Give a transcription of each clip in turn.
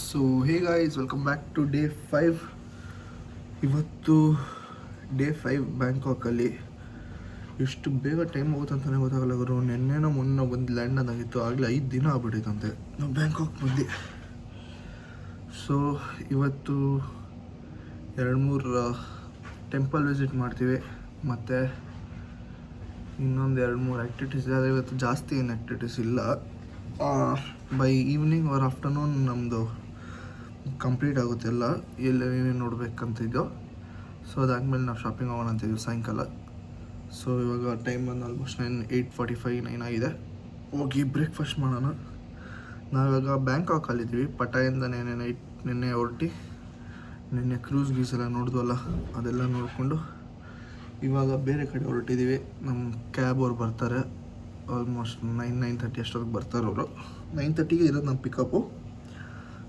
So hey guys, welcome back to day 5. ಇವತ್ತು day 5 ಬ್ಯಾಂಕಾಕಲ್ಲಿ. ಎಷ್ಟು ಬೇಗ ಟೈಮ್ ಹೋಗುತ್ತೆ ಅಂತಲೇ ಗೊತ್ತಾಗಲ್ಲ ಗುರು. ನೆನ್ನೆನೋ ಮೊನ್ನೆ ಬಂದು ಲ್ಯಾಂಡ್ ಆದಾಗಿತ್ತು, ಆಗಲೇ 5 ದಿನ ಆಗ್ಬಿಟ್ಟೈತಂತೆ ನಾವು ಬ್ಯಾಂಕಾಕ್ ಬಂದು. ಸೊ ಇವತ್ತು 2-3 ಟೆಂಪಲ್ ವಿಸಿಟ್ ಮಾಡ್ತೀವಿ, ಮತ್ತು ಇನ್ನೊಂದು 2-3 ಆ್ಯಕ್ಟಿವಿಟೀಸ್ ಇದೆ. ಆದರೆ ಇವತ್ತು ಜಾಸ್ತಿ ಏನು ಆ್ಯಕ್ಟಿವಿಟೀಸ್ ಇಲ್ಲ. ಬೈ ಈವ್ನಿಂಗ್ ಆರ್ ಆಫ್ಟರ್ನೂನ್ ನಮ್ಮದು ಕಂಪ್ಲೀಟ್ ಆಗುತ್ತೆ ಎಲ್ಲ, ಏನೇನು ನೋಡಬೇಕಂತಿದ್ದೋ. ಸೊ ಅದಾದಮೇಲೆ ನಾವು ಶಾಪಿಂಗ್ ಹೋಗೋಣ ಅಂತಿದ್ದೀವಿ ಸಾಯಂಕಾಲ. ಸೊ ಇವಾಗ ಟೈಮ್ ಬಂದು ಆಲ್ಮೋಸ್ಟ್ 8:45 ಆಗಿದೆ. ಹೋಗಿ ಬ್ರೇಕ್ಫಾಸ್ಟ್ ಮಾಡೋಣ. ನಾವಿವಾಗ ಬ್ಯಾಂಕಾಕಲ್ಲಿದ್ದೀವಿ. ಪಟಾಯಿಂದ ನಿನ್ನೆ ಹೊರಟಿ, ನಿನ್ನೆ ಕ್ರೂಸ್ ಗೀಸ್ ಎಲ್ಲ ನೋಡಿದ್ವಲ್ಲ, ಅದೆಲ್ಲ ನೋಡಿಕೊಂಡು ಇವಾಗ ಬೇರೆ ಕಡೆ ಹೊರಟಿದ್ದೀವಿ. ನಮ್ಮ ಕ್ಯಾಬ್ ಅವ್ರು ಬರ್ತಾರೆ ಆಲ್ಮೋಸ್ಟ್ 9:30 ಅಷ್ಟೊತ್ತಿಗೆ ಬರ್ತಾರೆ ಅವರು. 9:30ಗೆ ಇರೋದು ನಮ್ಮ ಪಿಕಪ್ಪು.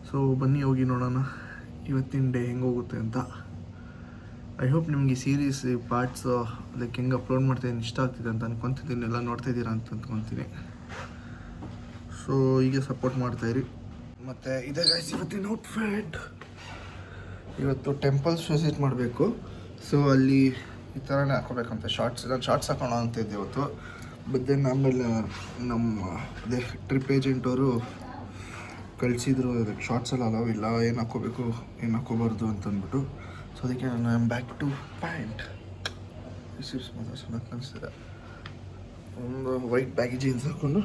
ಸೊ ಬನ್ನಿ ಹೋಗಿ ನೋಡೋಣ ಇವತ್ತಿನ ಡೇ ಹೆಂಗೆ ಹೋಗುತ್ತೆ ಅಂತ. ಐ ಹೋಪ್ ನಿಮ್ಗೆ ಈ ಸೀರೀಸ್ ಪಾರ್ಟ್ಸು ಲೈಕ್ ಹೆಂಗೆ ಅಪ್ಲೋಡ್ ಮಾಡ್ತಾಯಿದ್ದೀನಿ ಇಷ್ಟ ಆಗ್ತಿದೆ ಅಂತ ಅಂದ್ಕೊತಿದ್ದೀನಿ. ಎಲ್ಲ ನೋಡ್ತಾಯಿದ್ದೀರಾ ಅಂತ ಅಂದ್ಕೊತೀನಿ. ಸೊ ಹೀಗೆ ಸಪೋರ್ಟ್ ಮಾಡ್ತಾಯಿರಿ. ಮತ್ತು ಇದೇ ಗೈಸ್ ಇವತ್ತಿನ ಔಟ್ಫಿಟ್. ಇವತ್ತು ಟೆಂಪಲ್ಸ್ ವಿಸಿಟ್ ಮಾಡಬೇಕು. ಸೊ ಅಲ್ಲಿ ಈ ಥರನೇ ಹಾಕೋಬೇಕಂತ ಶಾರ್ಟ್ಸ್ ಹಾಕೋಣ ಅಂತಿದ್ದೆ ಇವತ್ತು. ಬಟ್ ದೆನ್ ಆಮೇಲೆ ನಮ್ಮ ಅದೇ ಟ್ರಿಪ್ ಏಜೆಂಟವರು ಕಳಿಸಿದ್ರು, ಅದಕ್ಕೆ ಶಾರ್ಟ್ಸ್ ಎಲ್ಲ ಅಲವ್ ಇಲ್ಲ, ಏನು ಹಾಕ್ಕೋಬೇಕು ಏನು ಹಾಕ್ಕೋಬಾರ್ದು ಅಂತಂದ್ಬಿಟ್ಟು. ಸೊ ಅದಕ್ಕೆ ನಾನು ಐಮ್ ಬ್ಯಾಕ್ ಟು ಪ್ಯಾಂಟ್. ಮಾತ್ರ ಚೆನ್ನಾಗಿ ಕಾಣಿಸ್ತಿದೆ. ಒಂದು ವೈಟ್ ಬ್ಯಾಗಿ ಜೀನ್ಸ್ ಹಾಕ್ಕೊಂಡು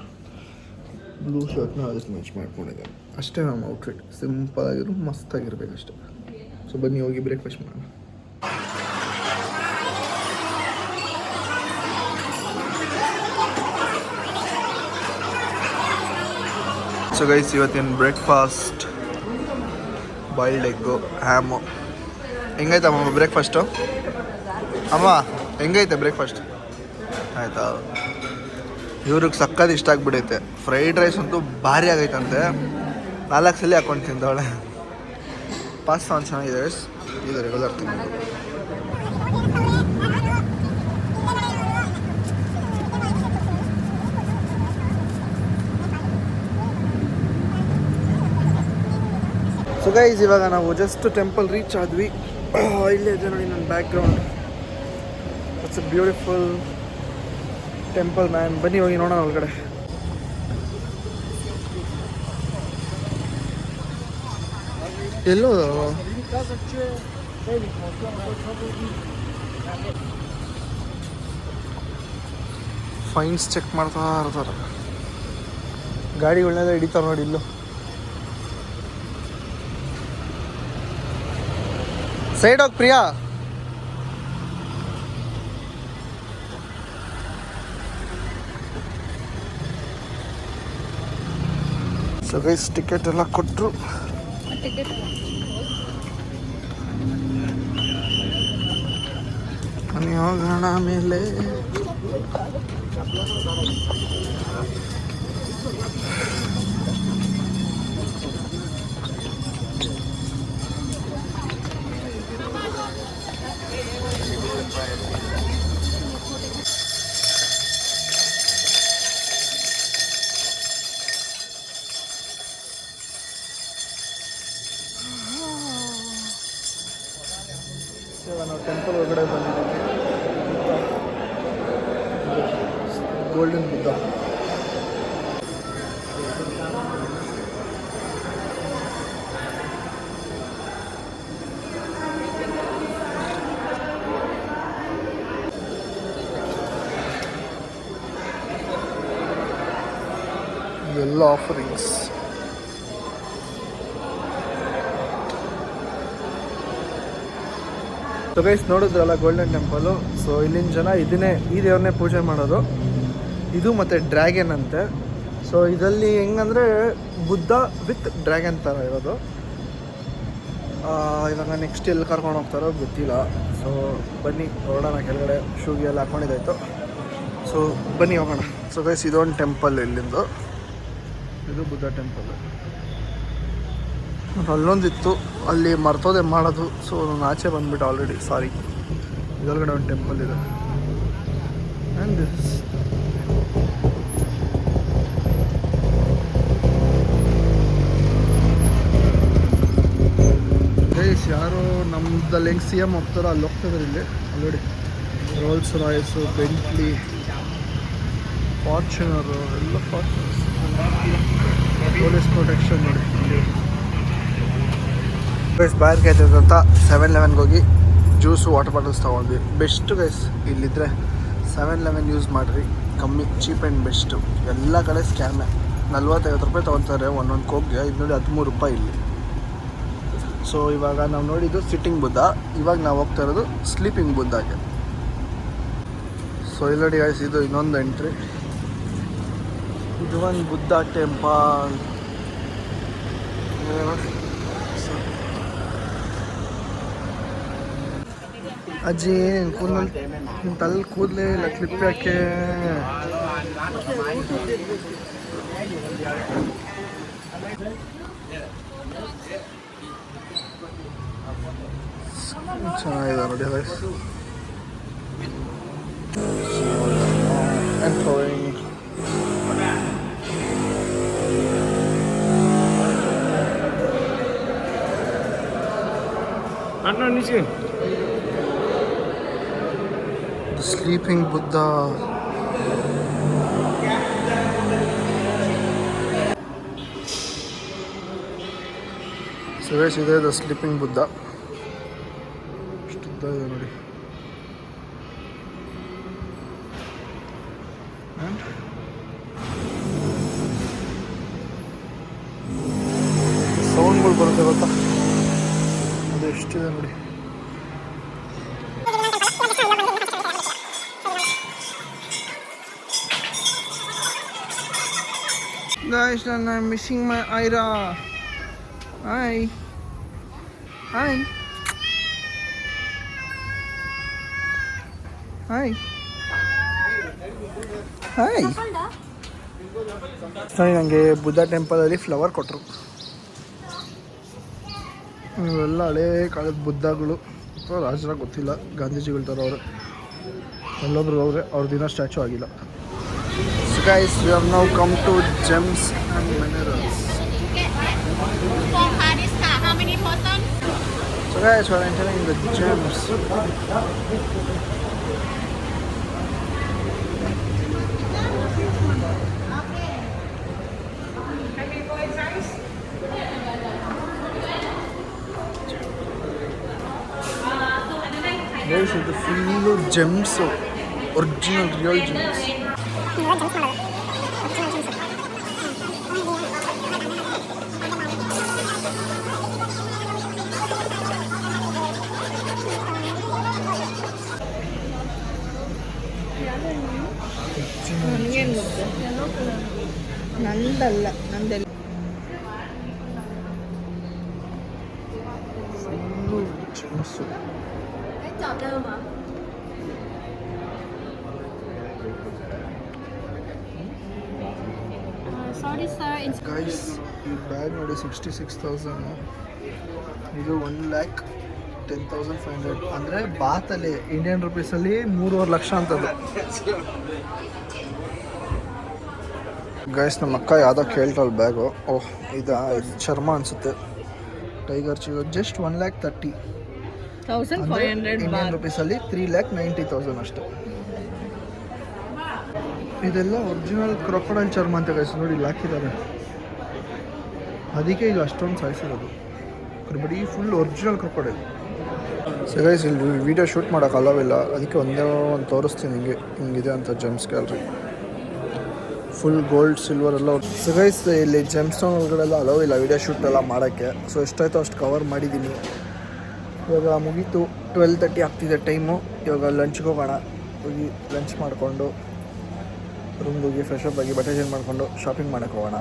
ಬ್ಲೂ ಶರ್ಟ್ನ ಅದಕ್ಕೆ ಮ್ಯಾಚ್ ಮಾಡ್ಕೊಂಡಿದ್ದೆ. ಅಷ್ಟೇ ನಮ್ಮ ಔಟ್ಫಿಟ್. ಸಿಂಪಲ್ ಆಗಿರೋ ಮಸ್ತಾಗಿರ್ಬೇಕಷ್ಟೆ. ಸೊ ಬನ್ನಿ ಹೋಗಿ ಬ್ರೇಕ್ಫಾಸ್ಟ್ ಮಾಡೋಣ. ಸೊ ಗೈಸ್ ಇವತ್ತಿನ ಬ್ರೇಕ್ಫಾಸ್ಟ್ ಬಾಯ್ಲ್ಡ್ ಎಗ್ಗು, ಹ್ಯಾಮು. ಹೆಂಗೈತೆ ಅಮ್ಮ ಬ್ರೇಕ್ಫಾಸ್ಟು? ಅಮ್ಮ ಹೆಂಗೈತೆ ಬ್ರೇಕ್ಫಾಸ್ಟ್? ಆಯಿತಾ? ಇವ್ರಿಗೆ ಸಕ್ಕತ್ ಇಷ್ಟ ಆಗಿಬಿಡೈತೆ. ಫ್ರೈಡ್ ರೈಸ್ ಅಂತೂ ಭಾರಿ ಆಗೈತಂತೆ. 4 ಸಲ ಹಾಕೊಂಡು ತಿಂದವಳೆ. ಪಾಸ್ತಾ ಒಂದು ಚೆನ್ನಾಗಿದೆ ಗೈಸ್, ಇದು ರೆಗ್ಯುಲರ್ ತಿನ್ನೋದು. ಸೊ ಗೈಸ್ ಇವಾಗ ನಾವು ಜಸ್ಟ್ ಟೆಂಪಲ್ ರೀಚ್ ಆದ್ವಿ. ಇಲ್ಲೇ ಇದೆ ನೋಡಿ ನನ್ನ background. It's a beautiful temple man. ಬನ್ನಿ ಹೋಗಿ ನೋಡೋಣ ಒಳಗಡೆ. ಎಲ್ಲೋ ಫೈನ್ಸ್ ಚೆಕ್ ಮಾಡ್ತಾ ಇರ್ತಾರೆ. ಗಾಡಿಗಳನ್ನೆಲ್ಲ ಹಿಡಿತಾರೆ ನೋಡಿ ಇಲ್ಲೂ. ಸೈಡ್ ಹೋಗಿ ಪ್ರಿಯಾ. ಸೊ ಗೈಸ್ ಟಿಕೆಟ್ ಎಲ್ಲ ಕೊಟ್ಟರು. ಹೋಗೋಣ ಮೇಲೆ. ನಾವು ಟೆಂಪಲ್ ಒಳಗಡೆ ಬಂದಿದ್ದೀವಿ. ಗೋಲ್ಡನ್ ಬುದ್ಧ. ಎಲ್ಲ ಆಫರಿಂಗ್ಸ್. ಸೊ ಗೈಸ್ ನೋಡಿದ್ರಲ್ಲ ಗೋಲ್ಡನ್ ಟೆಂಪಲು. ಸೊ ಇಲ್ಲಿನ ಜನ ಈ ದೇವ್ರನ್ನೇ ಪೂಜೆ ಮಾಡೋದು. ಇದು ಮತ್ತು ಡ್ರ್ಯಾಗನ್ ಅಂತೆ. ಸೊ ಇದರಲ್ಲಿ ಹೆಂಗಂದರೆ ಬುದ್ಧ ವಿತ್ ಡ್ರ್ಯಾಗನ್ ಥರ ಇರೋದು. ಇವಾಗ ನೆಕ್ಸ್ಟ್ ಎಲ್ಲಿ ಕರ್ಕೊಂಡು ಹೋಗ್ತಾರೋ ಗೊತ್ತಿಲ್ಲ. ಸೊ ಬನ್ನಿ ಹೊರಡೋಣ ಕೆಳಗಡೆ. ಶೂಗೆ ಎಲ್ಲ ಹಾಕ್ಕೊಂಡಿದ್ದಾಯ್ತು. ಸೊ ಬನ್ನಿ ಹೋಗೋಣ. ಸೊ ಗೈಸ್ ಇದೊಂದು ಟೆಂಪಲ್ ಇಲ್ಲಿಂದು. ಇದು ಬುದ್ಧ ಟೆಂಪಲ್. ಅಲ್ಲೊಂದಿತ್ತು, ಅಲ್ಲಿ ಮರ್ತೋದೆ ಮಾಡೋದು. ಸೊ ನಾನು ಆಚೆ ಬಂದುಬಿಟ್ಟು ಆಲ್ರೆಡಿ. ಸಾರಿ. ಇದೊಳಗಡೆ ಒಂದು ಟೆಂಪಲ್ ಇದೆ. ಆ್ಯಂಡ್ ದಿಸ್ ಯಾರು ನಮ್ದಲ್ಲಿ ಹೆಂಗೆ ಸಿ ಎಮ್ ಹೋಗ್ತಾರೋ ಅಲ್ಲಿ ಹೋಗ್ತಿದ್ರು ಇಲ್ಲಿ ನೋಡಿ. ರೋಲ್ಸ್ ರಾಯ್ಸು, ಬೆಂಟ್ಲಿ, ಫಾರ್ಚುನರು ಎಲ್ಲ ಫಾರ್ಚುನರ್ಸ್, ಪೊಲೀಸ್ ಪ್ರೊಟೆಕ್ಷನ್ ನೋಡಿ. ಬಾರ್ಗೆ ಆಯ್ತದ ಅಂತ 7-Elevenಗೆ ಹೋಗಿ ಜ್ಯೂಸು ವಾಟರ್ ಬಾಟಲ್ಸ್ ತೊಗೊಂಡ್ವಿ. ಬೆಸ್ಟು ಗೈಸ್ ಇಲ್ಲಿದ್ದರೆ 7-Eleven ಯೂಸ್ ಮಾಡಿರಿ, ಕಮ್ಮಿ, ಚೀಪ್ ಆ್ಯಂಡ್ ಬೆಸ್ಟು. ಎಲ್ಲ ಕಡೆ ಸ್ಕ್ಯಾಮೇ. 40-50 ರೂಪಾಯಿ ತೊಗೊತಾರೆ ಒಂದೊಂದು ಕೋಕ್ಗೆ. ಇದು ನೋಡಿ 13 ರೂಪಾಯಿ ಇಲ್ಲಿ. ಸೊ ಇವಾಗ ನಾವು ನೋಡಿದ್ದು ಸಿಟ್ಟಿಂಗ್ ಬುದ್ಧ, ಇವಾಗ ನಾವು ಹೋಗ್ತಾ ಇರೋದು ಸ್ಲೀಪಿಂಗ್ ಬುದ್ಧಾಗೆ. ಸೊ ಇಲ್ಲಿ ನೋಡಿ ಗೈಸ್, ಇದು ಇನ್ನೊಂದು ಎಂಟ್ರಿ. ಇದು ಒಂದು ಬುದ್ಧ ಟೆಂಪಲ್. ಅಜ್ಜಿ ನಿನ್ನ ತಲೆ ಕೂದಲೇ ಇಲ್ಲ, ಕ್ಲಿಪ್ ಯಾಕೆ? ಚೆನ್ನಾಗಿದೆ ನೋಡಿ ಗೈಸ್. ಸ್ಲೀಪಿಂಗ್ ಬುದ್ಧ. ಸುರೇಶ್ ಇದೆ ದ ಸ್ಲೀಪಿಂಗ್ ಬುದ್ಧ. ಇಷ್ಟು ಉದ್ದ ಇದೆ ನೋಡಿ. ಸೌಂಡ್ಗಳು ಬರುತ್ತೆ ಗೊತ್ತಾ, ಅದು ಎಷ್ಟಿದೆ ನೋಡಿ. Guys, I'm missing my Ira. Hi. Hi. Hi. Hi. ನನಗೆ ಬುದ್ಧ ಟೆಂಪಲಲ್ಲಿ ಫ್ಲವರ್ ಕೊಟ್ಟರು. ಇವೆಲ್ಲ ಹಳೇ ಕಾಲದ ಬುದ್ಧಗಳು, ಅಥವಾ ರಾಜರಾಗ ಗೊತ್ತಿಲ್ಲ, ಗಾಂಧೀಜಿಗಳು ಥರ ಅವರು. ಎಲ್ಲೊಬ್ರು ಅವರೇ, ಅವ್ರ ದಿನ ಸ್ಟ್ಯಾಚು ಆಗಿಲ್ಲ. So guys, we have now come to Gems and Minerals. For Karista, how many persons? So guys, we are entering the Gems. Guys, ಇದು full gems, original real gems. ನಂದಲ್ಲ, ನಂದೆಲ್ಲ full gems. Sorry sir. Guys, ಈ bag ನೋಡಿ 66,000. ಇದು 1,10,500 ಅಂದರೆ ಬಾತಲ್ಲಿ Indian ರುಪೀಸಲ್ಲಿ 3.5 lakh ಅಂತದ್ದು. Guys, ನಮ್ಮ ಅಕ್ಕ ಯಾವುದೋ ಕೇಳ್ತಾಳೆ ಬ್ಯಾಗು. ಓಹ್, ಇದು ಚರ್ಮ ಅನಿಸುತ್ತೆ. ಟೈಗರ್ ಚಿಗೋ ಜಸ್ಟ್ 1,30,500 ಇಂಡಿಯನ್ ರುಪೀಸಲ್ಲಿ 3,90,000 ಅಷ್ಟೇ. ಇದೆಲ್ಲ ಒರಿಜಿನಲ್ ಕ್ರೊಕೊಡೈಲ್ ಚರ್ಮ ಅಂತ ಗೈಸ್, ನೋಡಿ ಇಲ್ಲಿ ಹಾಕಿದ್ದಾರೆ. ಅದಕ್ಕೆ ಇದು ಅಷ್ಟೊಂದು ಸಾಯಿಸಿರೋದು. ಬರೀ full original crocodile. So guys, ಇಲ್ಲಿ ವೀಡಿಯೋ ಶೂಟ್ ಮಾಡೋಕೆ ಅಲವಿಲ್ಲ, ಅದಕ್ಕೆ ಒಂದೇ ಒಂದು ತೋರಿಸ್ತೀನಿ ಹಿಂಗೆ ಹಿಂಗಿದೆ ಅಂತ gems gallery. Full gold, silver ಎಲ್ಲ. ಸೊ ಗೈಸ್, ಇಲ್ಲಿ ಜೆಮ್ಸ್ ಸ್ಟೋನ್ ಒಳಗಡೆಲ್ಲ ಅಲವಿಲ್ಲ ವೀಡಿಯೋ ಶೂಟ್ ಎಲ್ಲ ಮಾಡೋಕ್ಕೆ. ಸೊ ಎಷ್ಟಾಯಿತು ಅಷ್ಟು ಕವರ್ ಮಾಡಿದ್ದೀನಿ. ಇವಾಗ ಮುಗೀತು, 12:30 ಆಗ್ತಿದೆ ಟೈಮು. ಇವಾಗ ಲಂಚ್ಗೆ ಹೋಗೋಣ. ಹೋಗಿ ಲಂಚ್ ಮಾಡಿಕೊಂಡು ರೂಮ್ಗೆ ಹೋಗಿ ಫ್ರೆಶ್ ಅಪ್ ಆಗಿ ಬಟ್ಟೆ ಚೇಂಜ್ ಮಾಡಿಕೊಂಡು ಶಾಪಿಂಗ್ ಮಾಡೋಕ್ಕೆ ಹೋಗೋಣ.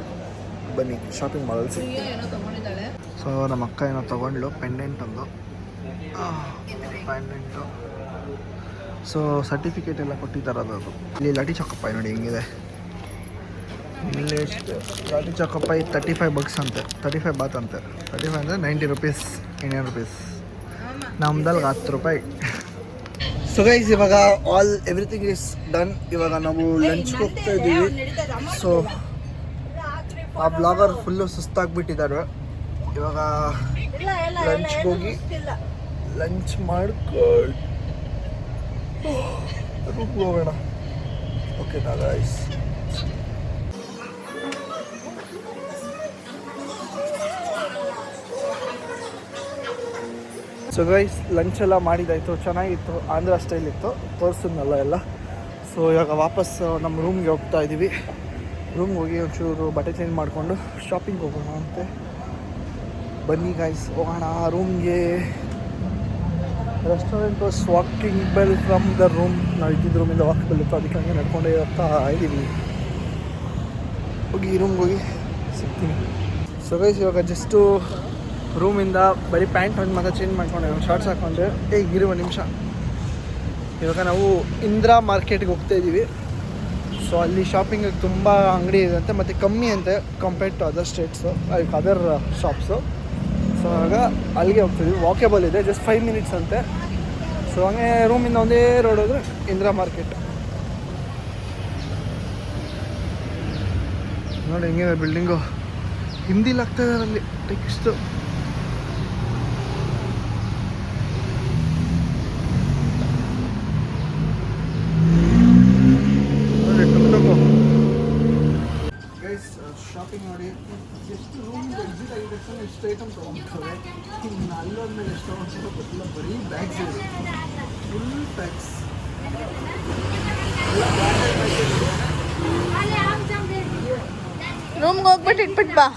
ಬನ್ನಿ, ಶಾಪಿಂಗ್ ಮಾಡಲ್ ಸಿಗ್ತೀವಿ. ಸೊ ನಮ್ಮ ಅಕ್ಕ ಏನೋ ತೊಗೊಂಡ್ಲು, ಪೆಂಡೆಂಟ್ ಒಂದು ಪೆಂಡೆಂಟು. ಸೊ ಸರ್ಟಿಫಿಕೇಟ್ ಎಲ್ಲ ಕೊಟ್ಟಿದ್ದಾರೆ ಅದು. ಇಲ್ಲಿ ಲಾಟಿ ಚಾಕಪ್ಪಾಯಿ ನೋಡಿ ಹಿಂಗಿದೆ. ಇಲ್ಲಿ ಎಷ್ಟು ಲಾಟಿ ಚಾಕಪ್ಪಾಯಿ $35 ಅಂತೆ, 35 ಬಾತ್ ಅಂತೆ. 35 ಅಂದರೆ 90 ರೂಪೀಸ್ ಇಂಡಿಯನ್ ರುಪೀಸ್. ನಮ್ದಲ್ಲಿ 10 ರೂಪಾಯಿ. ಸೊ ಗೈಸ್, ಇವಾಗ ಎವ್ರಿಥಿಂಗ್ ಈಸ್ ಡನ್. ಇವಾಗ ನಾವು ಲಂಚ್ಗೆ ಹೋಗ್ತಾ ಇದ್ದೀವಿ. ಸೊ ಆ ಬ್ಲಾಗರ್ ಫುಲ್ಲು ಸುಸ್ತಾಗ್ಬಿಟ್ಟಿದ್ದಾರೆ. ಇವಾಗ ಲಂಚ್ಗೆ ಹೋಗಿ ಲಂಚ್ ಮಾಡ್ಕೊಂಡು ರೂಮ್ಗೆ ಹೋಗೋಣ. ಓಕೆನಾ ಗೈಸ್? ಸೊ ಗೈಸ್ ಲಂಚ್ ಎಲ್ಲ ಮಾಡಿದ್ದಾಯಿತು, ಚೆನ್ನಾಗಿತ್ತು, ಆಂಧ್ರ ಸ್ಟೈಲ್ ಇತ್ತು, ತೋರಿಸಿದ್ನಲ್ಲ ಎಲ್ಲ. ಸೊ ಇವಾಗ ವಾಪಸ್ ನಮ್ಮ ರೂಮ್ಗೆ ಹೋಗ್ತಾ ಇದ್ದೀವಿ. ರೂಮ್ಗೆ ಹೋಗಿ ಒಂಚೂರು ಬಟ್ಟೆ ಚೇಂಜ್ ಮಾಡಿಕೊಂಡು ಶಾಪಿಂಗ್ ಹೋಗೋಣ ಅಂತೆ. ಬನ್ನಿ ಗೈಸ್ ಹೋಗೋಣ ರೂಮ್ಗೆ. Restaurant was walking bell from the room. ನಾವು ಇದ್ದಿದ್ದು ರೂಮಿಂದ ವಾಕಬಲ್ ಇತ್ತು, ಅದಕ್ಕೆ ಹಂಗೆ ನಡ್ಕೊಂಡೇ ಹೋಗ್ತಾ ಇದ್ದೀವಿ. ಹೋಗಿ ರೂಮ್ಗೆ ಹೋಗಿ ಸಿಗ್ತೀನಿ. ಸೊ ಗೈಸ್ ಇವಾಗ ಜಸ್ಟು ರೂಮಿಂದ ಬರೀ ಪ್ಯಾಂಟ್ ಒಂದು ಮಾತ್ರ ಚೇಂಜ್ ಮಾಡ್ಕೊಂಡೆ, ಒಂದು ಶಾರ್ಟ್ಸ್ ಹಾಕ್ಕೊಂಡೆ. ಇರುವ ನಿಮಿಷ, ಇವಾಗ ನಾವು ಇಂದಿರಾ ಮಾರ್ಕೆಟ್ಗೆ ಹೋಗ್ತಾ ಇದ್ದೀವಿ. ಸೊ ಅಲ್ಲಿ ಶಾಪಿಂಗಿಗೆ ತುಂಬ ಅಂಗಡಿ ಇದೆ ಅಂತೆ, ಮತ್ತು ಕಮ್ಮಿ ಅಂತೆ compared to other states, other shops. So ಆಗ ಅಲ್ಲಿಗೆ ಹೋಗ್ತಿದ್ವಿ. ವಾಕೇಬಲ್ ಇದೆ, ಜಸ್ಟ್ 5 ಮಿನಿಟ್ಸ್ ಅಂತೆ. ಸೊ ಹಂಗೆ ರೂಮಿಂದ ಒಂದೇ ರೋಡ್ ಹೋದರೆ ಇಂದಿರಾ ಮಾರ್ಕೆಟ್. ನೋಡಿ ಹೆಂಗಿದೆ ಬಿಲ್ಡಿಂಗು, ಹಿಂದಿಲಿ ಆಗ್ತಾ ಇದ್ದಾರೆ ಅಲ್ಲಿ ಟೆಕ್ಸ್ಟು. ಶಾಪಿಂಗ್ ನೋಡಿ, ಎಷ್ಟು ರೂಮಿಂದ ಎಕ್ಸಿಟ್ ಆಗಿದ ತಕ್ಷಣ ಎಷ್ಟು ಐಟಮ್ ತೊಗೊಂಡ್ತಾರೆ. ಇನ್ನು ಅಲ್ಲೋದ್ಮೇಲೆ ಎಷ್ಟು ಗೊತ್ತಿಲ್ಲ, ಬರೀ ಬ್ಯಾಗ್ಸ್ ಇದೆ, ಫುಲ್ ಬ್ಯಾಗ್ಸ್. ರೂಮ್ಗೆ ಹೋಗ್ಬಿಟ್ಟು ಇಟ್ಬಿಟ್ಟು ಬಾ.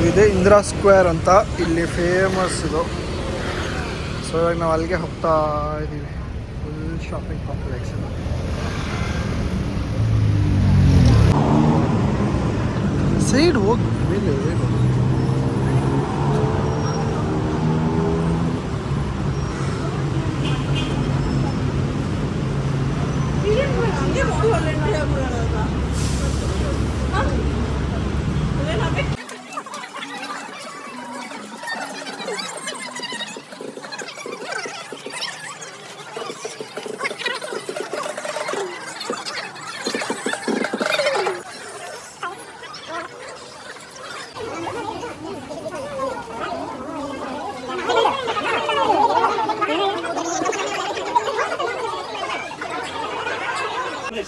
ಇದೆ ಇಂದಿರಾ ಸ್ಕ್ವೇರ್ ಅಂತ, ಇಲ್ಲಿ ಫೇಮಸ್ ಇದು. ಸೊ ಇವಾಗ ನಾವು ಅಲ್ಲಿಗೆ ಹೋಗ್ತಾ ಇದ್ದೀವಿ. ಫುಲ್ ಶಾಪಿಂಗ್ ಕಾಂಪ್ಲೆಕ್ಸ್ ಇದು. ಸೈಡ್ ಹೋಗಿ ಮೇಲೆ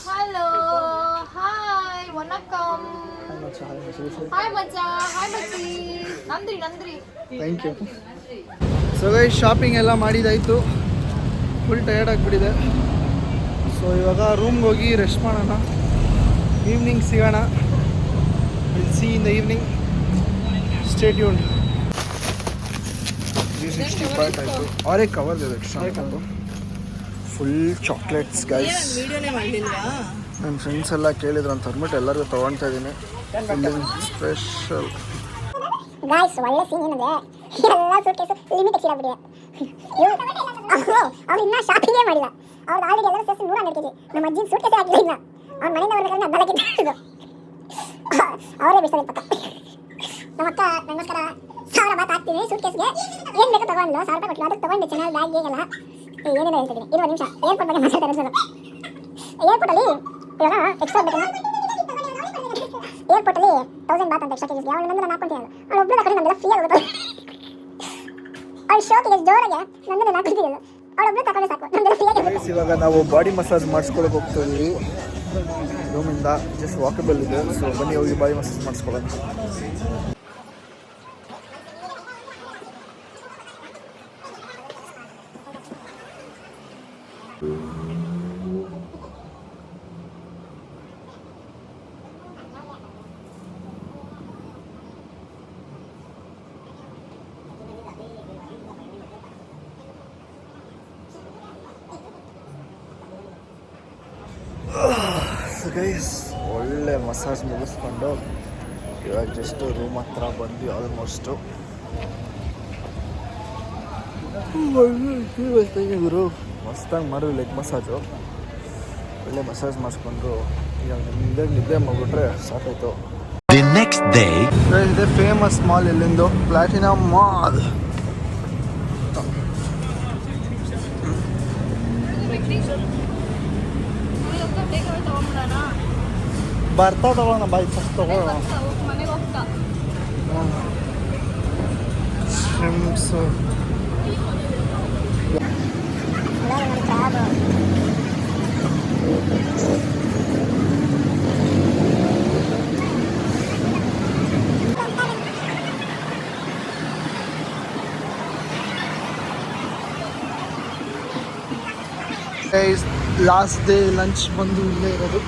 Hello, hi, vanakkam. Hi Macha, hi Machi. Nandri. Thank you. So guys shopping ಎಲ್ಲ ಮಾಡಿದಾಯಿತು, ಫುಲ್ ಟಯರ್ಡ್ ಆಗಿಬಿಟ್ಟಿದೆ. ಸೊ ಇವಾಗ ರೂಮ್ಗೆ ಹೋಗಿ ರೆಸ್ಟ್ ಮಾಡೋಣ, ಈವ್ನಿಂಗ್ ಸಿಗೋಣ. Will see in the evening. Stay tuned. 360 point ಆಯಿತು, ಅವರೇ ಕವರ್ ಇದೆ ಎಕ್ಸ್ಟ್ರಾ. Full chocolates guys. ನನ್ನ ಫ್ರೆಂಡ್ಸ್ ಎಲ್ಲ ಕೇಳಿದ್ರು ಅಂತ ಅಂದ್ಬಿಟ್ಟು ಎಲ್ಲರಿಗೂ ತೊಗೊಳ್ತಾ ಇದ್ದೀನಿ. ಸ್ಪೆಷಲ್ ಗಾಯ್ಸ್ ಒಳ್ಳೆ ಸೀನ್ ಏನಂದ್ರೆ ಎಲ್ಲ ಸೂಟ್ಕೇಸು ಲಿಮಿಟ್ ಎಕ್ಸಿಡಾಗ್ಬಿಟ್ಟಿದೆ. ಅವ್ರು ಇನ್ನೂ ಶಾಪಿಂಗೇ ಮಾಡಿಲ್ಲ. ಅವ್ರು ಆಲ್ರೆಡಿ ಎಲ್ಲರೂ ಸೇರಿಸಿ 100 kg. ನಮ್ಮ ಅಜ್ಜಿನ ಸೂಟ್ಕೇಸೇ ಹಾಕಿಲ್ಲ ಇಲ್ಲ. ಅವ್ರ ಮನೆಯಿಂದ ಬರ್ಬೇಕಾದ್ರೆ 14 kg ಅವರೇ ಬಿಡಿಸೋದು ಪಕ್ಕ. ನಮ್ಮಕ್ಕ ನನ್ನೋಸ್ಕರ 1000 ಬಾತ್ ಹಾಕ್ತೀನಿ ಸೂಟ್ಕೇಸ್ಗೆ. ಏನು ಬೇಕೋ ತೊಗೊಂಡು 1000 ರೂಪಾಯಿ ಕೊಟ್ಟು ಅದಕ್ಕೆ ತೊಗೊಂಡು ಚೆನ್ನಾಗಿ ಬ್ಯಾಗ್ಗೆಲ್ಲ ಏನೇನೋ ಹೇಳ್ತಿದ್ದೀನಿ. ಇರುವ ನಿಮಿಷ ಏರ್ಪೋರ್ಟ್ ಬಗ್ಗೆ ಮಾತಾಡ್ತಾರೆ ಸರ್. ಏರ್ಪೋರ್ಟಲ್ಲಿ ಇವಾಗ ಎಕ್ಸ್ಟ್ರಾ ಬೇಕಲ್ಲ, ಏರ್ಪೋರ್ಟಲ್ಲಿ 1000 ಬಾತ್ ಅಂತ ಎಕ್ಸ್ಟ್ರಾ ಕೆಜಿಗೆ ಅವಳು ನಂದು ನಾನು ಹಾಕ್ಕೊಂತೀನಿ. ಅವಳು ಒಬ್ಬಳು ಕಡೆ ನಮ್ಮೆಲ್ಲ ಫ್ರೀ ಆಗುತ್ತೆ. ಅವಳು ಶೋಕಿಗೆ ಜೋರಾಗೆ ನಂದು ನಾನು ಹಾಕ್ಕೊಳ್ತಿದ್ದೆ. ಅವಳೊಬ್ಬಳು ತಗೊಂಡು ಸಾಕು, ನಮ್ದೆಲ್ಲ ಫ್ರೀ ಆಗಿ. ಇವಾಗ ನಾವು ಬಾಡಿ ಮಸಾಜ್ ಮಾಡಿಸ್ಕೊಳಕ್ಕೆ ಹೋಗ್ತೀವಿ. ರೂಮಿಂದ ಜಸ್ಟ್ ವಾಕಬಲ್ ಇದೆ. ಸೊ ಬನ್ನಿ ಹೋಗಿ ಬಾಡಿ ಮಸಾಜ್ ಮಾಡಿಸ್ಕೊಳ್ಳೋಣ. ಗೈಸ್ ಒಳ್ಳೆ ಮಸಾಜ್ ಮುಗಿಸ್ಕೊಂಡು ಇವಾಗ ಜಸ್ಟ್ ರೂಮ್ ಹತ್ರ ಬಂದು ಆಲ್ಮೋಸ್ಟು ಗುರು ಮಸ್ತಾಗಿ ಮಾಡಿ ಲೆಗ್ ಮಸಾಜು. ಒಳ್ಳೆ ಮಸಾಜ್ ಮಾಡಿಸ್ಕೊಂಡು ಇವಾಗ ನಿದ್ದೆ ಮಾಡಿಬಿಟ್ರೆ ಸಾಕಾಯ್ತು. ಇದೆ ಫೇಮಸ್ ಮಾಲ್ ಇಲ್ಲಿಂದು, ಪ್ಲಾಟಿನಮ್ ಮಾಲ್. ಬರ್ತಾ ತಗೋಣ ಬಾಯ್ ಫಸ್ಟ್ ತಗೋಣ ಮನೆಗೆ ಹೋಗ್ತಾ ಸ್ವಿಮ್ಸು ಲಾಸ್ಟ್ ಡೇ ಲಂಚ್ ಬಂದು ಇಲ್ಲೇ ಇರೋದು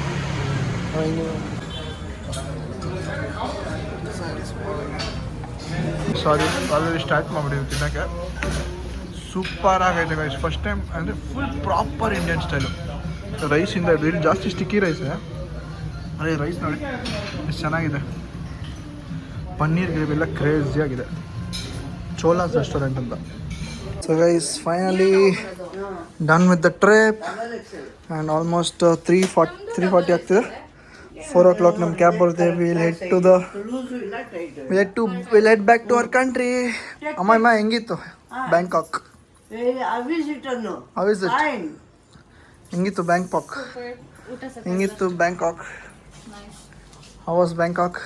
ಸಾರಿ ಆಲ್ರೆಡಿ ಸ್ಟಾರ್ಟ್ ಮಾಡಿಬಿಡಿ ತಿನ್ನೋಕ್ಕೆ ಸೂಪರ್ ಆಗೈತೆ ಗೈಸ್ ಫಸ್ಟ್ ಟೈಮ್ ಅಂದರೆ ಫುಲ್ ಪ್ರಾಪರ್ ಇಂಡಿಯನ್ ಸ್ಟೈಲು ರೈಸಿಂದ ಹಿಡಿದು ಜಾಸ್ತಿ ಸ್ಟಿಕ್ಕಿ ರೈಸ್ ಅದೇ ರೈಸ್ ನೋಡಿ ಎಷ್ಟು ಚೆನ್ನಾಗಿದೆ ಪನ್ನೀರ್ ಗ್ರೇವಿ ಎಲ್ಲ ಕ್ರೇಜಿ ಆಗಿದೆ ಚೋಲಾಸ್ ರೆಸ್ಟೋರೆಂಟ್ ಅಂತ so guys finally done with the trip and almost 3:40 ಆಗ್ತಿದೆ 4 o'clock ನಮ್ಮ ಕ್ಯಾಬ್ ಬರುತ್ತೆ will head back to our country ಅಮ್ಮ ಹೆಂಗಿತ್ತು ಬ್ಯಾಂಕಾಕ್ ಹೆಂಗಿತ್ತು ಬ್ಯಾಂಕಾಕ್ ಹೆಂಗಿತ್ತು Bangkok how was Bangkok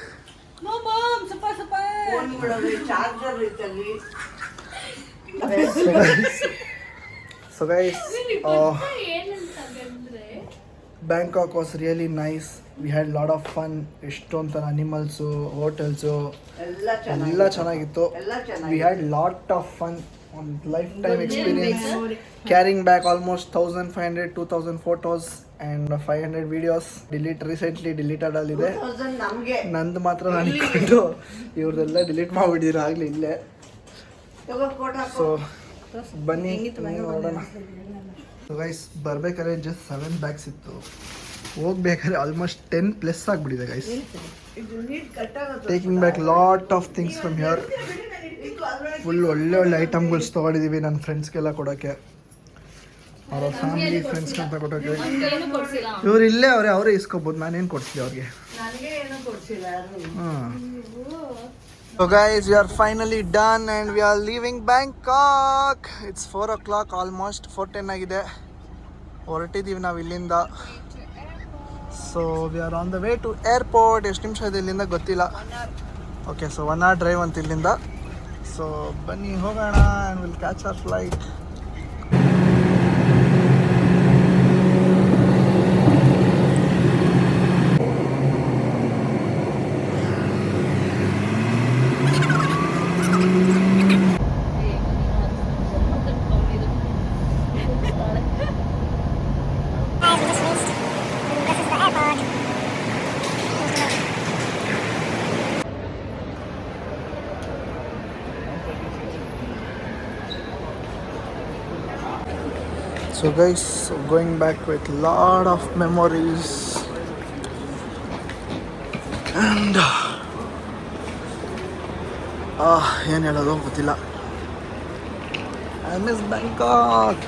So guys, Bangkok was really nice. We had lot of fun. ಎಷ್ಟೊಂದು ಥರ animals hotels ಎಲ್ಲ ಚೆನ್ನಾಗಿತ್ತು. We had lot of fun on lifetime experience. Carrying back almost 1,500-2,000 photos and 500 videos. Recently deleted ಅಲ್ಲಿದೆ. ನಂದು ಮಾತ್ರ ನಾನು ಇಟ್ಕೊಂಡು ಇವ್ರದೆಲ್ಲ delete ಮಾಡಿಬಿಟ್ಟಿದ್ರು ಆಗಲಿ ಇಲ್ಲೇ. ಸೊ ಬನ್ನಿ ನೋಡೋಣ. ಸೊ ಗೈಸ್ ಬರ್ಬೇಕಾದ್ರೆ ಜಸ್ಟ್ 7 ಬ್ಯಾಗ್ಸ್ ಇತ್ತು, ಹೋಗ್ಬೇಕಾದ್ರೆ ಆಲ್ಮೋಸ್ಟ್ 10+ ಆಗಿಬಿಟ್ಟಿದೆ guys. Taking back lot of things from here. Full ಒಳ್ಳೆ ಐಟಮ್ಗಳ್ಸ್ ತೊಗೊಂಡಿದ್ದೀವಿ ನನ್ನ ಫ್ರೆಂಡ್ಸ್ಗೆಲ್ಲ ಕೊಡೋಕ್ಕೆ, ಅವರ ಫ್ಯಾಮಿಲಿ ಫ್ರೆಂಡ್ಸ್ಗೆ ಅಂತ ಕೊಡೋಕ್ಕೆ. ಇವ್ರು ಇಲ್ಲೇ ಅವರೇ ಇಸ್ಕೊಬೋದು, ನಾನೇನು ಕೊಡ್ತೀನಿ ಅವ್ರಿಗೆ. ಹಾಂ. So guys, we are finally done and we are leaving Bangkok. It's 4 o'clock almost, 4:10 ಆಗಿದೆ. ಹೊರಟಿದ್ದೀವಿ ನಾವು ಇಲ್ಲಿಂದ. So we are on the way to airport. ಎಷ್ಟು ನಿಮಿಷ ಇದೆ ಇಲ್ಲಿಂದ ಗೊತ್ತಿಲ್ಲ. ಓಕೆ, ಸೊ 1 hour ಡ್ರೈವ್ ಅಂತ ಇಲ್ಲಿಂದ. ಸೊ ಬನ್ನಿ ಹೋಗೋಣ and will catch our flight. So guys, going back with lot of memories and ಏನು ಹೇಳೋದು ಗೊತ್ತಿಲ್ಲ. I miss Bangkok.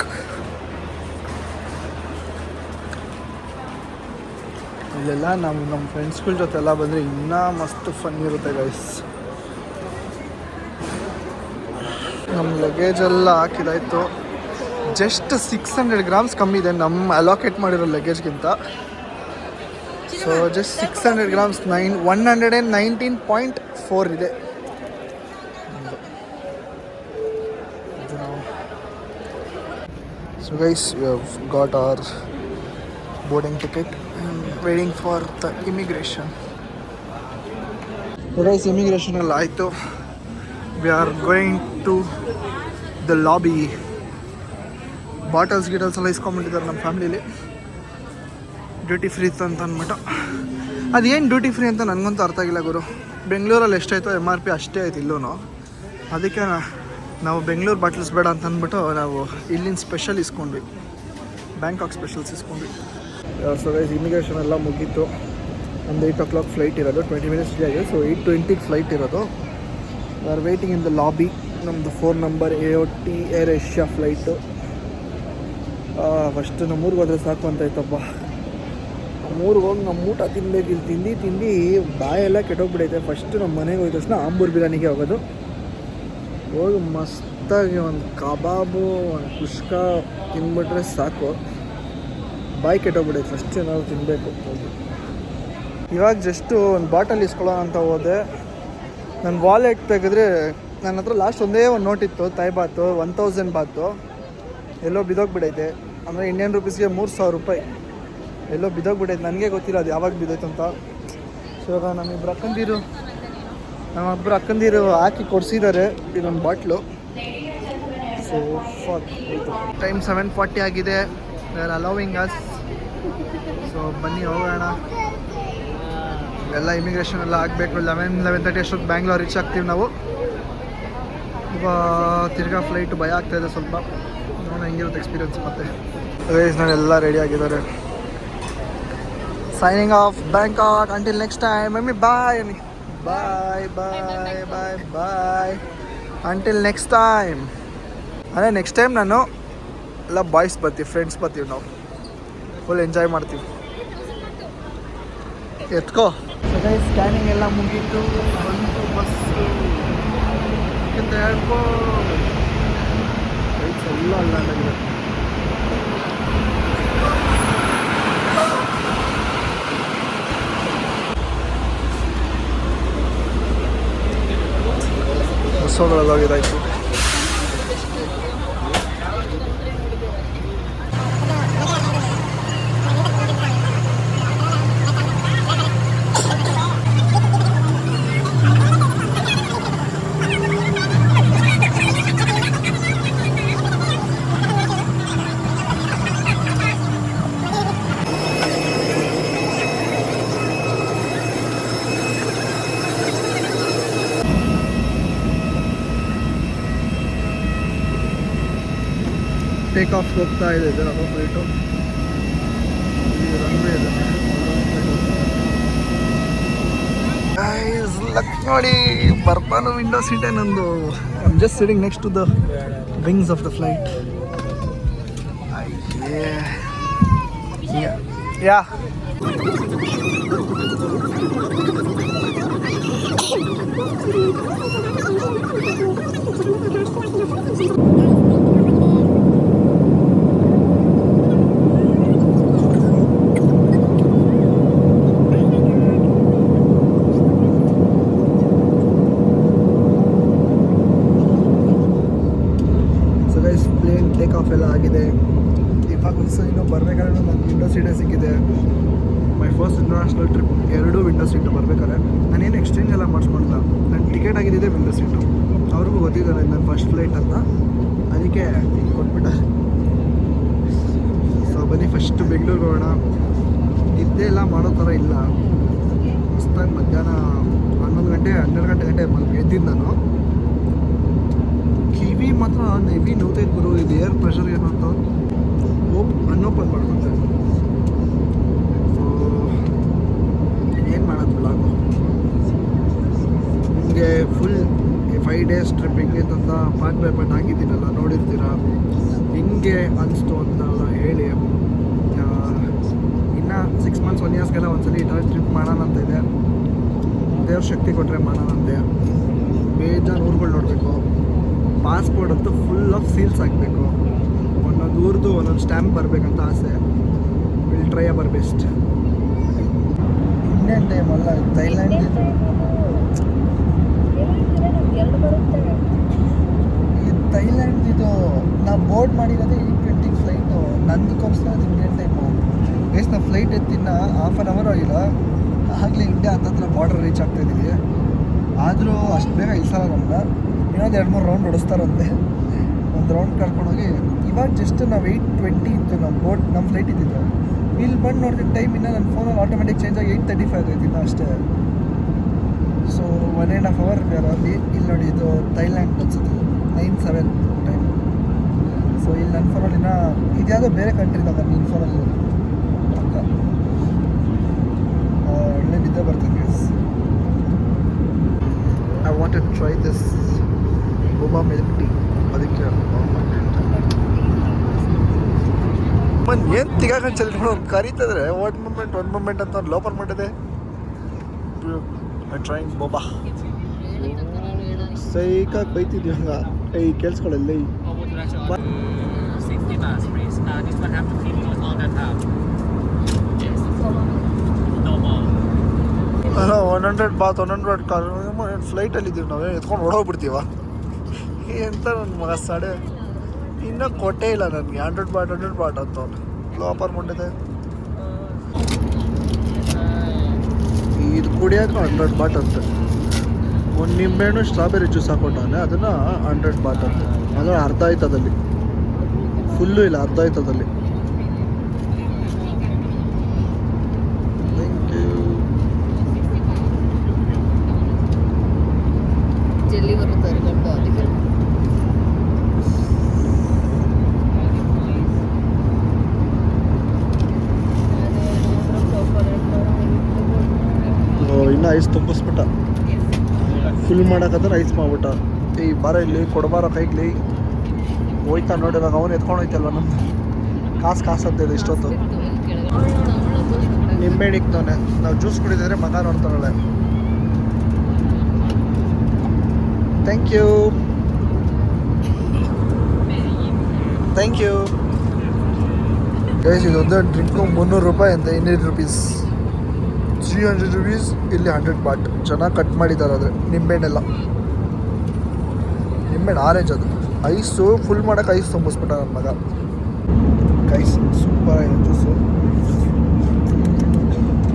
ಇಲ್ಲೆಲ್ಲ ನಮ್ಮ ಫ್ರೆಂಡ್ಸ್ಗಳ ಜೊತೆ ಎಲ್ಲ ಬಂದರೆ ಇನ್ನೂ ಮಸ್ತ್ ಫನ್ ಇರುತ್ತೆ ಗೈಸ್. ನಮ್ಮ ಲಗೇಜೆಲ್ಲ ಹಾಕಿದಾಯಿತು. ಜಸ್ಟ್ 600 grams ಕಮ್ಮಿ ಇದೆ ನಮ್ಮ ಅಲೋಕೇಟ್ ಮಾಡಿರೋ ಲಗೇಜ್ಗಿಂತ. ಸೊ ಜಸ್ಟ್ 600 grams 119.4 ಇದೆ. So guys, we have got our boarding ticket and waiting for the immigration. So guys, immigration ಎಲ್ಲ ಆಯಿತು. We are going to the lobby. Bottles ಎಲ್ಲ ಇಸ್ಕೊಂಡ್ಬಿಟ್ಟಿದ್ದಾರೆ ನಮ್ಮ ಫ್ಯಾಮಿಲೀಲಿ. ಡ್ಯೂಟಿ ಫ್ರೀ ಇತ್ತು ಅಂತ ಅಂದ್ಬಿಟ್ಟು. ಅದೇನು ಡ್ಯೂಟಿ ಫ್ರೀ ಅಂತ ನನಗಂತೂ ಅರ್ಥ ಆಗಿಲ್ಲ ಗುರು. ಬೆಂಗಳೂರಲ್ಲಿ ಎಷ್ಟಾಯಿತು MRP ಅಷ್ಟೇ ಆಯ್ತು ಇಲ್ಲೂ. ಅದಕ್ಕೆ ನಾವು ಬೆಂಗಳೂರು ಬಾಟಲ್ಸ್ ಬೇಡ ಅಂತ ಅಂದ್ಬಿಟ್ಟು ನಾವು ಇಲ್ಲಿನ ಸ್ಪೆಷಲ್ ಇಸ್ಕೊಂಡ್ವಿ, ಬ್ಯಾಂಕಾಕ್ ಸ್ಪೆಷಲ್ಸ್ ಇಸ್ಕೊಂಡ್ವಿ. ಸೊ ಗೈಸ್, ಇಮಿಗ್ರೇಷನ್ ಎಲ್ಲ ಮುಗೀತು. ಒಂದು 8 o'clock ಫ್ಲೈಟ್ ಇರೋದು, 20 minutes ಆಗಿದೆ. ಸೊ 8:20 ಫ್ಲೈಟ್ ಇರೋದು. We are waiting in the lobby. ನಮ್ಮದು 4 number AOT air Asia flight. First ನಮ್ಮೂರಿಗೆ ಹೋದರೆ ಸಾಕು ಅಂತ ಆಯ್ತಪ್ಪ. ನಮ್ಮೂರಿಗೆ ಹೋಗಿ ನಮ್ಮ ಊಟ ತಿನ್ನಬೇಕು. ಇಲ್ಲಿ ತಿಂದು ಬಾಯೆಲ್ಲ ಕೆಟ್ಟೋಗ್ಬಿಡೈತೆ. ಫಸ್ಟ್ ನಮ್ಮ ಮನೆಗೆ ಹೋದ ತಕ್ಷಣ ಆಂಬೂರ್ ಬಿರಿಯಾನಿಗೆ ಹೋಗೋದು. ಹೋಗಿ ಮಸ್ತಾಗಿ ಒಂದು ಕಬಾಬು, ಒಂದು ಕುಷ್ಕ ತಿಂದ್ಬಿಟ್ರೆ ಸಾಕು, ಬಾಯಿ ಕೆಟ್ಟೋಗ್ಬಿಡೈತೆ. ಫಸ್ಟ್ ನಾವು ತಿನ್ನಬೇಕು ಹೋಗಿ. ಇವಾಗ ಜಸ್ಟು ಒಂದು ಬಾಟಲ್ ಇಸ್ಕೊಳ್ಳೋಣ ಅಂತ ಹೋದೆ. ನನ್ನ ವಾಲೆಟ್ ತೆಗೆದ್ರೆ ನನ್ನ ಹತ್ರ ಲಾಸ್ಟ್ ಒಂದೇ ಒಂದು ನೋಟ್ ಇತ್ತು, ತಾಯಿ ಬಾತು 1000 ಬಾತು ಎಲ್ಲೋ ಬಿದ್ದೋಗ್ಬಿಡೈತೆ. ಅಂದರೆ ಇಂಡಿಯನ್ ರುಪೀಸ್ಗೆ 3000 ರೂಪಾಯಿ ಎಲ್ಲೋ ಬಿದ್ದೋಗ್ಬಿಟ್ಟೈತೆ. ನನಗೆ ಗೊತ್ತಿಲ್ಲ ಅದು ಯಾವಾಗ ಬಿದ್ದೈತೆ ಅಂತ. ಸೊ ಇವಾಗ ನಮ್ಮಿಬ್ಬರು ಅಕ್ಕಂದಿರು ಹಾಕಿ ಕೊಡಿಸಿದ್ದಾರೆ ಇದೊಂದು ಬಾಟ್ಲು. ಸೊ ಟೈಮ್ 7:40 ಆಗಿದೆ. They are allowing us. So ಬನ್ನಿ ಹೋಗೋಣ. ಎಲ್ಲ ಇಮಿಗ್ರೇಷನ್ ಎಲ್ಲ ಆಗಬೇಕು. 11:30 ಅಷ್ಟೊತ್ತು ಬ್ಯಾಂಗ್ಳೂರ್ ರೀಚ್ ಆಗ್ತೀವಿ ನಾವು. ಇವಾಗ ತಿರ್ಗಾ ಫ್ಲೈಟ್ ಭಯ ಆಗ್ತಾಯಿದೆ ಸ್ವಲ್ಪ. ನೋಡೋಣ ಹೆಂಗಿರುತ್ತೆ ಎಕ್ಸ್ಪೀರಿಯನ್ಸ್. ಮತ್ತೆ ನಾವೆಲ್ಲ ರೆಡಿ ಆಗಿದ್ದಾರೆ. Signing off Bangkok until next time. Mummy bye. Bye bye bye bye until next time. ಅದೇ ನೆಕ್ಸ್ಟ್ ಟೈಮ್ ನಾನು ಎಲ್ಲ ಬಾಯ್ಸ್ ಬರ್ತೀವಿ, ಫ್ರೆಂಡ್ಸ್ ಬರ್ತೀವಿ, ನಾವು ಫುಲ್ ಎಂಜಾಯ್ ಮಾಡ್ತೀವಿ. ಎತ್ಕೋ. ಸ್ಕ್ಯಾನಿಂಗ್ ಎಲ್ಲ ಮುಗೀತು, ಬಂತು ಬಸ್ಸು ಅಂತ ಹೇಳ್ಕೋ. ರೈಟ್ಸ್ ಎಲ್ಲ ಅಲ್ಲಾಗಿದೆ. ಬಸ್ಸುಗಳೆಲ್ಲ ಇದಾಯಿತು. ಟೇಕ್ ಆಫ್ ಹೋಗ್ತಾ ಇದೆ ನಮ್ಮ ಫ್ಲೈಟು. ರನ್ವೇ ಇದೆ. ಲಕ್ ನೋಡಿ ಬರ್ತಾನು ವಿಂಡೋ ಸೀಟೇ ನಂದು. I am just sitting next to the wings of the flight. Yeah plane take off ಎಲ್ಲ ಆಗಿದೆ. ಇವಾಗ ಒಂದು ಇನ್ನೂ ಬರಬೇಕಾದ್ರೆ ನನಗೆ ವಿಂಡೋ ಸೀಟೇ ಸಿಕ್ಕಿದೆ. My first international trip 2 window seat ಬರಬೇಕಾದ್ರೆ ನಾನೇನು ಎಕ್ಸ್ಚೇಂಜ್ ಎಲ್ಲ ಮಾಡಿಸ್ಕೊಂಡಿಲ್ಲ. ನನ್ನ ಟಿಕೆಟ್ ಆಗಿದ್ದಿದೆ ವಿಂಡೋ ಸೀಟು. ಅವ್ರಿಗೂ ಗೊತ್ತಿದ್ದಾರೆ ನನ್ನ ಫಸ್ಟ್ ಫ್ಲೈಟ್ ಅಂತ, ಅದಕ್ಕೆ ಕೊಟ್ಬಿಟ್ಟ. ಸೊ ಬನ್ನಿ ಫಸ್ಟ್ ಬೆಂಗಳೂರಿಗೆ ಹೋಗೋಣ. ನಿದ್ದೆ ಎಲ್ಲ ಮಾಡೋ ಥರ ಇಲ್ಲ. ಮಸ್ತಾಗಿ ಮಧ್ಯಾಹ್ನ 11 ಗಂಟೆ 12 ಗಂಟೆ ಎದ್ದಿದ್ದು ನಾನು. ಕಿವಿ ಮಾತ್ರ ಹೆವಿ ನೋತೈತೆ ಗುರು. ಇದು ಏರ್ ಪ್ರೆಷರ್ ಏನು ಅಂತ ಅನ್ಓಪನ್ ಮಾಡ್ಕೊತಾರೆ. ಸೊ ಏನು ಮಾಡೋದು ಬ್ಲಾಗು. ನಿಮಗೆ ಫುಲ್ 5 ಡೇಸ್ ಟ್ರಿಪ್ ಹೆಂಗಿತ್ತು ಅಂತ ಪಾರ್ಟ್ ಬೈ ಪಾರ್ಟ್ ಹಾಕಿದ್ದೀನಲ್ಲ, ನೋಡಿರ್ತೀರ. ಹಿಂಗೆ ಅನಿಸ್ತು ಅಂತೆಲ್ಲ ಹೇಳಿ. ಇನ್ನು 6 ಮಂತ್ಸ್ 1 ಇಯರ್ಸ್ಗೆಲ್ಲ ಒಂದ್ಸಲಿ ಟ್ರಿಪ್ ಮಾಡೋಣ ಅಂತ ಇದೆ. ದೇವ್ರ ಶಕ್ತಿ ಕೊಟ್ಟರೆ ಮಾಡೋಣಂತೆ. ಬೇಜಾರು ಊರುಗಳು ನೋಡಬೇಕು. ಪಾಸ್ಪೋರ್ಟ್ ಅಂತೂ ಫುಲ್ ಆಫ್ ಸೀಲ್ಸ್ ಹಾಕಬೇಕು. ಒಂದೊಂದು ಊರ್ದು ಒಂದೊಂದು ಸ್ಟ್ಯಾಂಪ್ ಬರಬೇಕಂತ ಆಸೆ. Will try our best. Indian time ಅಲ್ಲ, ಥೈಲ್ಯಾಂಡ್. ಈ ಥೈಲ್ಯಾಂಡ್ ಇದು ನಾವು ಬೋರ್ಡ್ ಮಾಡಿರೋದೇ 8:20 ಫ್ಲೈಟು. ನಂದಕ್ಕೋಸ್ಕರ ಅದು ಇಂಡಿಯನ್ ಟೈಮು. ಬೇಸ್ ನಾವು ಫ್ಲೈಟ್ ಎತ್ತಿನ ಹಾಫ್ ಆನ್ ಅವರ್ ಆಗಿಲ್ಲ, ಆಗಲೇ ಇಂಡಿಯಾ ಹತ್ತತ್ರ ಬಾರ್ಡರ್ ರೀಚ್ ಆಗ್ತಾಯಿದ್ದೀವಿ. ಆದರೂ ಅಷ್ಟು ಬೇಗ ಇಲ್ಸಲ್ಲ ನಮ್ಮನ್ನ. ಇನ್ನೊಂದು 2-3 ರೌಂಡ್ ಹೊಡಿಸ್ತಾರಂತೆ. ಒಂದು ರೌಂಡ್ ಕರ್ಕೊಂಡೋಗಿ ಇವಾಗ ಜಸ್ಟ್ ನಾವು 8:20 ಇತ್ತು ನಮ್ಮ ಫ್ಲೈಟ್ ಇದ್ದಿದ್ದು. ಇಲ್ಲಿ ಬಂದು ನೋಡಿದ ಟೈಮ್ ಇನ್ನೂ ನನ್ನ ಫೋನಲ್ಲಿ ಆಟೋಮೆಟಿಕ್ ಚೇಂಜ್ ಆಗಿ 8:35 ಆಯ್ತು ಇನ್ನೂ ಅಷ್ಟೇ. ಸೊ 1.5 ಅವರ್ ಅಲ್ಲಿ. ಇಲ್ಲಿ ನೋಡಿ ಇದು ಥೈಲ್ಯಾಂಡ್ ಅನ್ಸುತ್ತೆ 9:07 ಟೈಮ್. ಸೊ ಇಲ್ಲಿ ನನ್ನ ಫೋನಲ್ಲಿ ಇದ್ಯಾವುದೋ ಬೇರೆ ಕಂಟ್ರಿದಾಗ ನಿನ್ನ ಫೋನಲ್ಲಿ ಪಕ್ಕ ಒಳ್ಳೆ ನಿದ್ದೆ ಬರ್ತೀನಿ. I want to try this boba milk tea. ಅದಕ್ಕೆ ಏನು ತಿಗಾಕೊಂಡು ಚಲಿಟ್ಕೊಂಡು ಕರೀತಿದ್ರೆ ಒಂದು ಮೂಮೆಂಟ್ ಅಂತ ಒಂದು ಲೋಪರ್ ಮಾಡಿದೆ. I trying ಬೋಬಾ. ಸೈಕಾಗಿ ಬೈತಿದ್ವಿ ಹಂಗೆ. ಕೇಳಿಸ್ಕೊಳ್ಳಲ್ಲಿ. 100 ಬಾತ್ 100 ಕಾರ್ ಫ್ಲೈಟಲ್ಲಿ ಇದ್ದೀವಿ ನಾವೇ ಎತ್ಕೊಂಡು ಹೊಡೋಗ್ಬಿಡ್ತೀವ ಎಂತ ನನ್ನ ಮಗ ಸಡೆ ಇನ್ನೂ ಕೊಟ್ಟೇ ಇಲ್ಲ ನನಗೆ 100 ಬಾಟ್ ಅಂತ ಲೋಪರ್ ಮುಂಡಿದೆ ಇದು ಕುಡಿಯೋದು 100 ಬಾಟ್ ಅಂತ ಒಂದು ನಿಂಬೆಹಣ್ಣು ಸ್ಟ್ರಾಬೆರಿ ಜ್ಯೂಸ್ ಹಾಕೊಂಡವನೆ ಅದನ್ನು 100 ಬಾಟ್ ಅಂತ ಅಂದರೆ ಅರ್ಧ ಆಯ್ತದಲ್ಲಿ ಫುಲ್ಲು ಇಲ್ಲ ಅರ್ಧ ಆಯ್ತದಲ್ಲಿ ಜಲ್ಲಿ ಬರುತ್ತಾರೆ ಗಂಡು ಅದಕ್ಕೆ ಇನ್ನೂ ಐಸ್ ತುಂಬಿಸ್ಬಿಟ್ಟ ಫುಲ್ ಮಾಡೋಕ್ಕಂದ್ರೆ ಐಸ್ ಮಾಡ್ಬಿಟ್ಟ ಈ ಬಾರ ಇಲ್ಲಿ ಕೊಡಬಾರ ಕೈಗ್ಲಿ ಹೋಯ್ತಾ ನೋಡಿ ಇವಾಗ ಅವನು ಎತ್ಕೊಂಡು ಹೋಯ್ತಲ್ವ ನಮ್ದು ಕಾಸು ಅಂತೇಳಿ ಇಷ್ಟೊತ್ತು ನಿಂಬೆಹಣ್ಣು ಇಕ್ತವನೆ ನಾವು ಜ್ಯೂಸ್ ಕುಡಿದಿದ್ರೆ ಮಗ ನೋಡ್ತಾನಳೆ ಥ್ಯಾಂಕ್ ಯು ಗೈಸ್ ಇದೊಂದು ಡ್ರಿಂಕು 300 ರೂಪಾಯಿ ಅಂತ 200 ರೂಪೀಸ್ 300 ರೂಪೀಸ್ ಇಲ್ಲಿ 100 ಬಾಟ್ ಚೆನ್ನಾಗಿ ಕಟ್ ಮಾಡಿದ್ದಾರೆ ಆದರೆ ನಿಂಬೆಹಣ್ಣೆಲ್ಲ ನಿಂಬೆಹಣ್ಣು ಆರೆಂಜ್ ಅದು ಐಸು ಫುಲ್ ಮಾಡೋಕೆ ಐಸ್ ತುಂಬಿಸ್ಬಿಟ್ಟ ನನ್ನ ಮಗ ಐಸ್ ಸೂಪರ್ ಆಗಿದೆ ಜ್ಯೂಸು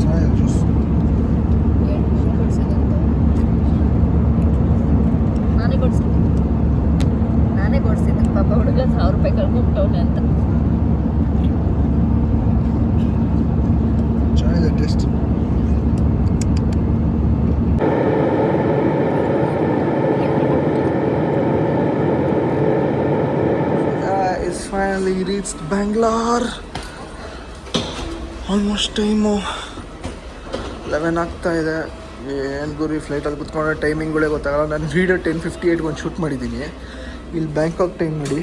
ಚೆನ್ನಾಗಿದೆ ಜ್ಯೂಸ್ ನಾನೇ ಕೊಡ್ಸಿದ್ದೆ ಪಾಪ ಹುಡುಗ 1000 ರೂಪಾಯಿ ಕಳ್ಕೊಂಬಿಟ್ಟವನೆ ಅಂತ ಚೆನ್ನಾಗಿದೆ taste Finally reached Bangalore. Almost time 11 ಆಗ್ತಾ ಇದೆ ಏನು ಗುರಿ ಫ್ಲೈಟಲ್ಲಿ ಕುತ್ಕೊಂಡ್ರೆ ಟೈಮಿಂಗ್ಗಳೇ ಗೊತ್ತಾಗಲ್ಲ ನಾನು ವೀಡಿಯೋ 10:58 ಒಂದು ಶೂಟ್ ಮಾಡಿದ್ದೀನಿ ಇಲ್ಲಿ ಬ್ಯಾಂಕಾಕ್ ಟೈಮ್ ನೋಡಿ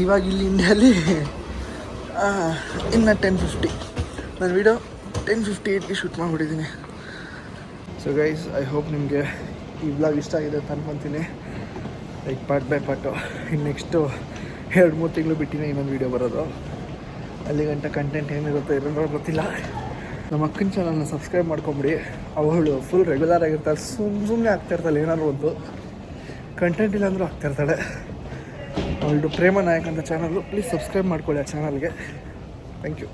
ಇವಾಗ ಇಲ್ಲಿ ಇಂಡಿಯಲ್ಲಿ ಇನ್ನು 10:50 ನಾನು ವೀಡಿಯೋ 10:58ಗೆ ಶೂಟ್ ಮಾಡಿಬಿಟ್ಟಿದ್ದೀನಿ ಸೊ ಗೈಸ್ ಐ ಹೋಪ್ ನಿಮಗೆ ಈ ವ್ಲಾಗ್ ಇಷ್ಟ ಆಗಿದೆ ಅಂತ ಅನ್ಕೊತೀನಿ ಲೈಕ್ ಪಾರ್ಟ್ ಬೈ ಪಾರ್ಟು ಇನ್ನು ನೆಕ್ಸ್ಟು 2-3 ತಿಂಗಳು ಬಿಟ್ಟಿನೇ ಇನ್ನೊಂದು ವೀಡಿಯೋ ಬರೋದು ಅಲ್ಲಿ ಗಂಟ ಕಂಟೆಂಟ್ ಏನಿರುತ್ತೆ ಏನೋ ಗೊತ್ತಿಲ್ಲ ನಮ್ಮ ಅಕ್ಕನ ಚಾನಲ್ನ ಸಬ್ಸ್ಕ್ರೈಬ್ ಮಾಡ್ಕೊಂಬಿಡಿ ಅವಳು ಫುಲ್ ರೆಗ್ಯುಲರ್ ಆಗಿರ್ತಾಳೆ ಸುಮ್ಮನೆ ಆಗ್ತಾಯಿರ್ತಾಳೆ ಏನಾದ್ರು ಒಂದು ಕಂಟೆಂಟ್ ಇಲ್ಲ ಅಂದರೂ ಆಗ್ತಾಯಿರ್ತಾಳೆ ಅವಳು ಪ್ರೇಮ ನಾಯಕ್ ಅಂತ ಚಾನಲ್ಲು ಪ್ಲೀಸ್ ಸಬ್ಸ್ಕ್ರೈಬ್ ಮಾಡ್ಕೊಳ್ಳಿ ಆ ಚಾನಲ್ಗೆ ಥ್ಯಾಂಕ್ ಯು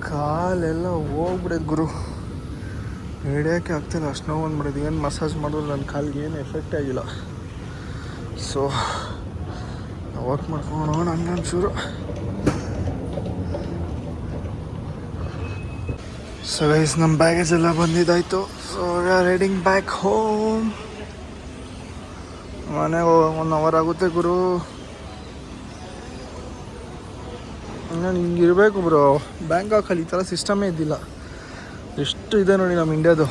ಕಾಲೆಲ್ಲ ಹೋಗ್ಬಿಡೋದು ಗುರು ಹಿಡಿಯೋಕ್ಕೆ ಆಗ್ತಿಲ್ಲ ಅಷ್ಟು ನೋವು ಅಂದ್ಬಿಡೋದು ಏನು ಮಸಾಜ್ ಮಾಡಿದ್ರು ನನ್ನ ಕಾಲಿಗೆ ಏನು ಎಫೆಕ್ಟೇ ಆಗಿಲ್ಲ ಸೊ ವರ್ಕ್ ಮಾಡ್ಕೊಂಡು ಹೋಗೋಣ ಹಂಗಂಚೂರು ಸೊ ಗೈಸ್ ನಮ್ಮ ಬ್ಯಾಗೇಜ್ ಎಲ್ಲ ಬಂದಿದ್ದಾಯಿತು so we are heading back home ಮನೆಗೆ 1 ಅವರ್ ಆಗುತ್ತೆ ಗುರು ನಾನು ಹಿಂಗಿರಬೇಕು ಬ್ರೋ ಬ್ಯಾಂಕಾಕಲ್ಲಿ ಈ ಥರ ಸಿಸ್ಟಮೇ ಇದ್ದಿಲ್ಲ ಎಷ್ಟು ಇದೆ ನೋಡಿ ನಮ್ಮ ಇಂಡಿಯಾದು